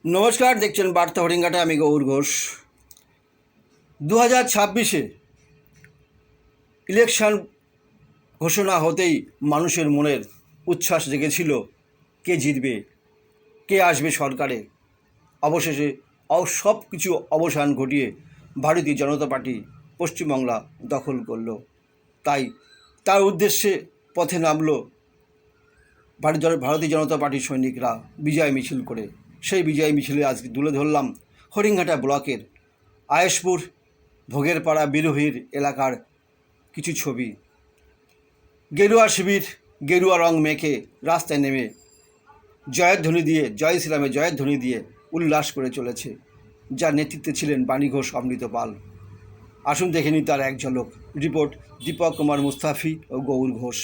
নমস্কার, দেখছেন বার্তা হরিঙ্গাটা। আমি গৌর ঘোষ। 2026-এ ইলেকশন ঘোষণা হতেই মানুষের মনের উচ্ছ্বাস জেগেছিল, কে জিতবে, কে আসবে সরকারে। অবশেষে সব কিছু অবসান ঘটিয়ে ভারতীয় জনতা পার্টি পশ্চিমবাংলা দখল করল। তাই তার উদ্দেশ্যে পথে নামল ভারতীয় জনতা পার্টির সৈনিকরা বিজয় মিছিল করে। সেই বিজয় মিছিলে আজকে তুলে ধরলাম হরিণঘাটা ব্লকের আয়েশপুর ভোগেরপাড়া বিরোহীর এলাকার কিছু ছবি। গেরুয়া শিবির গেরুয়া রং মেখে রাস্তায় নেমে জয়ধ্বনি দিয়ে, জয় শ্রীরামে জয়ধ্বনি দিয়ে উল্লাস করে চলেছে, যার নেতৃত্বে ছিলেন বাণী ঘোষ, অমৃত পাল। আসুন দেখে নিই তার এক ঝলক। রিপোর্ট দীপক কুমার মুস্তাফি ও গৌর ঘোষ।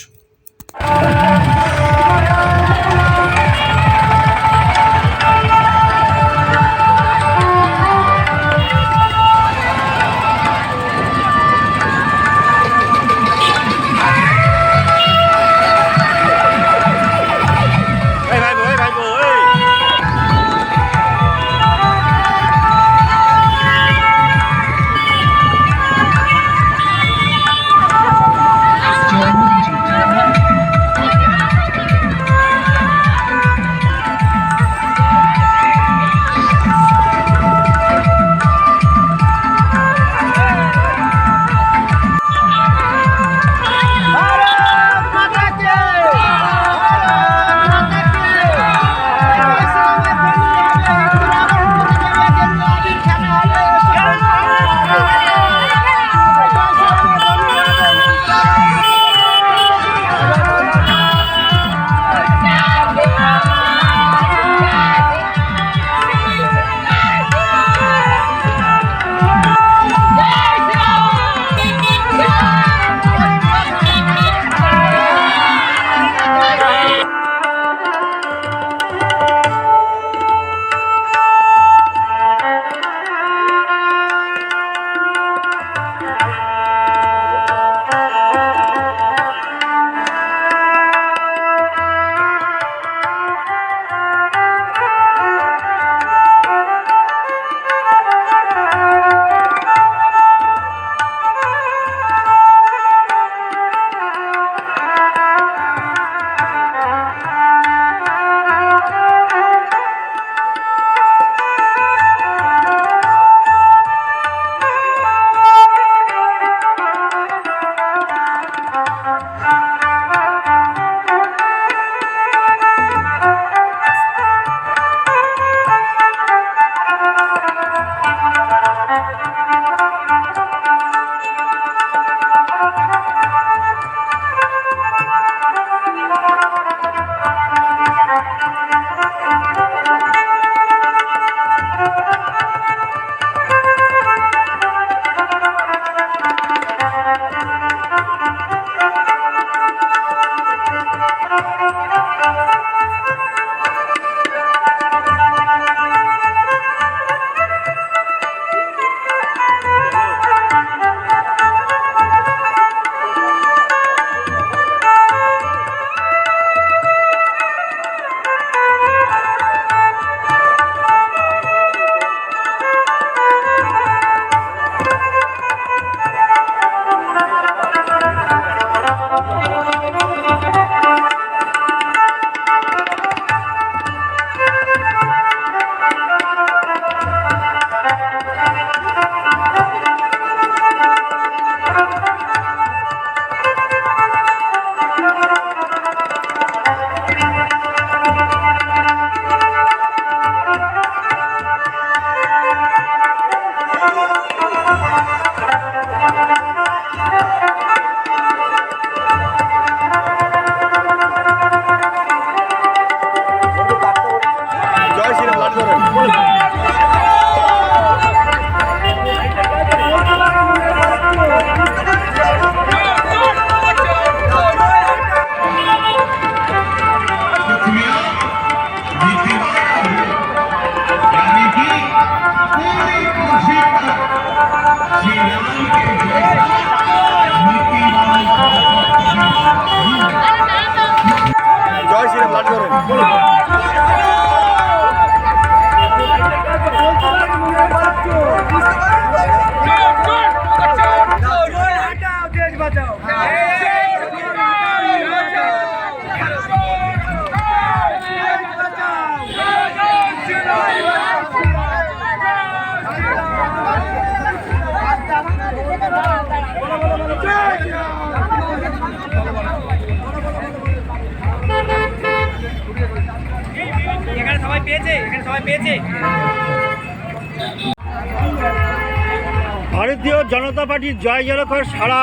ভারতীয় জনতা পার্টির জয় জয়কার সারা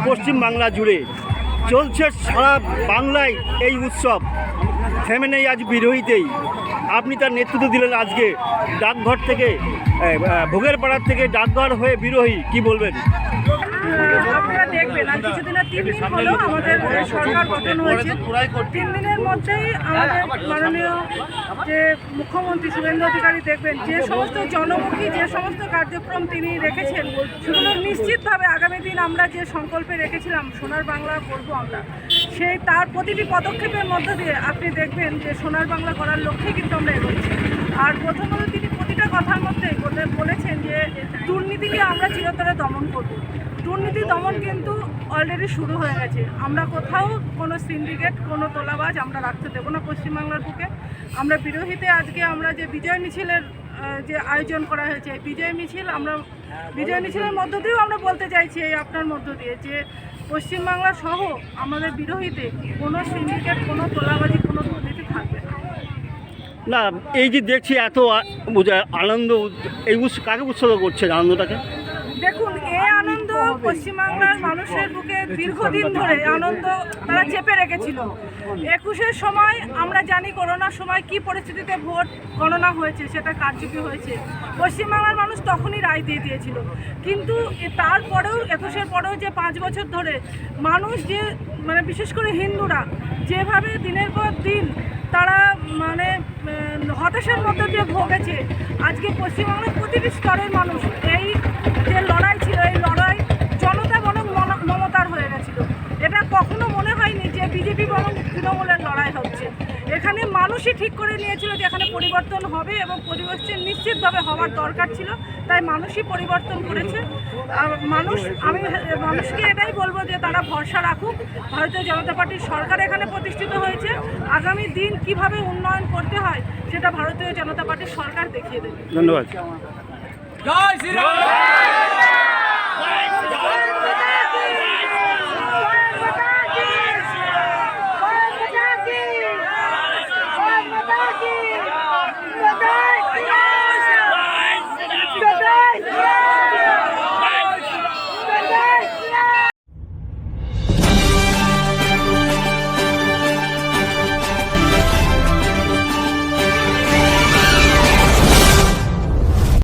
পশ্চিম বাংলা জুড়ে চলছে, সারা বাংলায় এই উৎসব থেমে নেই আজ বিরোহীতেই। আপনি তার নেতৃত্ব দিলেন আজকে ডাকঘর থেকে, ভোগের পাড়ার থেকে ডাকঘর হয়ে বিরোহী, কি বলবেন? আপনারা দেখবেন আর কিছুদিনের 3 দিন হলো আমাদের সরকার গঠন হয়েছে। 3 দিনের মধ্যেই আমাদের মাননীয় যে মুখ্যমন্ত্রী শুভেন্দু অধিকারী দেখবেন যে সমস্ত জনমুখী যে সমস্ত কার্যক্রম তিনি রেখেছেন, সেগুলো নিশ্চিতভাবে আগামী দিন আমরা যে সংকল্পে রেখেছিলাম সোনার বাংলা করব আমরা, সেই তার প্রতিটি পদক্ষেপের মধ্য দিয়ে আপনি দেখবেন যে সোনার বাংলা করার লক্ষ্যে কিন্তু আমরা এগোচ্ছি। আর প্রথমত তিনি প্রতিটা কথার মধ্যে বলেছেন যে দুর্নীতিকে আমরা চিরতরে দমন করব। দুর্নীতি দমন কিন্তু অলরেডি শুরু হয়ে গেছে। আমরা কোথাও কোনো সিন্ডিকেট, কোনো তোলাবাজ আমরা রাখতে দেবো না পশ্চিমবাংলার বুকে। আমরা বিরোহীতে আজকে আমরা যে বিজয় মিছিলের যে আয়োজন করা হয়েছে, বিজয় মিছিলের মধ্য দিয়েও আমরা বলতে চাইছি এই আপনার মধ্য দিয়ে যে পশ্চিমবাংলা সহ আমাদের বিরোহীতে কোনো সিন্ডিকেট, কোনো তোলাবাজি, কোনো দুর্নীতি থাকবে না। না, এই যে দেখছি এত আনন্দ, এই কাকে উৎসর্গ করছে আনন্দটাকে? দেখুন, এই আনন্দ পশ্চিমবাংলার মানুষের বুকে দীর্ঘদিন ধরে আনন্দ তারা চেপে রেখেছিল। 21-এর সময় আমরা জানি করোনার সময় কি পরিস্থিতিতে ভোট গণনা হয়েছে, সেটা কারচুপি হয়েছে। পশ্চিমবাংলার মানুষ তখনই রায় দিয়ে দিয়েছিল। কিন্তু তারপরেও 21-এর পরেও যে 5 বছর ধরে মানুষ যে বিশেষ করে হিন্দুরা যেভাবে দিনের পর দিন তারা হতাশার মধ্যে দিয়ে ভোগেছে, আজকে পশ্চিমবাংলার প্রতিটি স্তরের মানুষ এই যে লড়াই ছিল, এই লড়াই জনতা বরং মমতার হয়ে গেছিল। এটা কখনো মনে হয়নি যে বিজেপি বরং তৃণমূলের লড়াই হচ্ছে। এখানে মানুষই ঠিক করে নিয়েছিল যে এখানে পরিবর্তন হবে এবং পরিবর্তন নিশ্চিতভাবে হওয়ার দরকার ছিল, তাই মানুষই পরিবর্তন করেছে। আমি মানুষকে এটাই বলবো যে তারা ভরসা রাখুক। ভারতীয় জনতা পার্টির সরকার এখানে প্রতিষ্ঠিত হয়েছে। আগামী দিন কিভাবে উন্নয়ন করতে হয় সেটা ভারতীয় জনতা পার্টির সরকার দেখিয়ে দেবে। ধন্যবাদ। জয় শ্রীরাম।